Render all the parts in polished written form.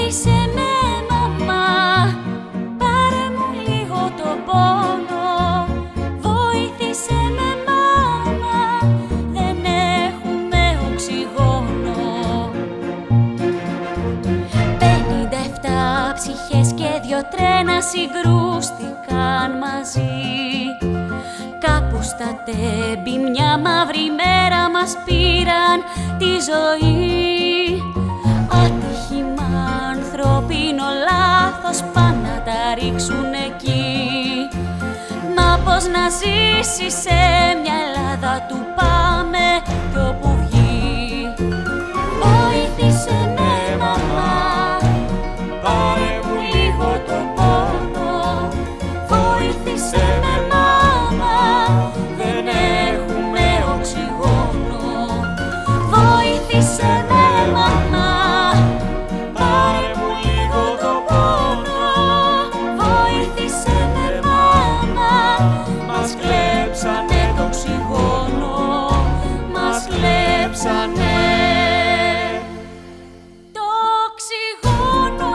Βοήθησε με, μαμά, πάρε μου λίγο το πόνο. Βοήθησε με, μάμα, δεν έχουμε οξυγόνο. 57 ψυχές και 2 τρένα συγκρούστηκαν μαζί. Κάπου στα Τέμπη μια μαύρη μέρα μας πήραν τη ζωή. Άτυχημα ανθρώπινο λάθος πάνε να τα ρίξουν εκεί. Μα πώς να ζήσει σε μια Ελλάδα του πάμε κι όπου βγει. Βοήθησε με, μαμά, πάρε μου λίγο το πόνο. Βοήθησε με, μάμα, δεν έχουμε οξυγόνο. Βοήθησε με, μαμά, πάρε μου λίγο το πόνο. Βοήθησε με, μάμα, μας κλέψανε το οξυγόνο. Μας κλέψανε το οξυγόνο.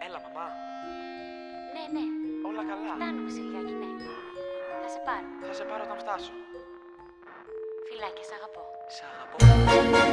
Έλα, μαμά. Ναι, ναι, Όλα καλά. φτάνουμε σε λιγάκι, ναι. Θα σε πάρω. Θα σε πάρω όταν φτάσω. Φιλάκια, σ' αγαπώ. Σ' αγαπώ.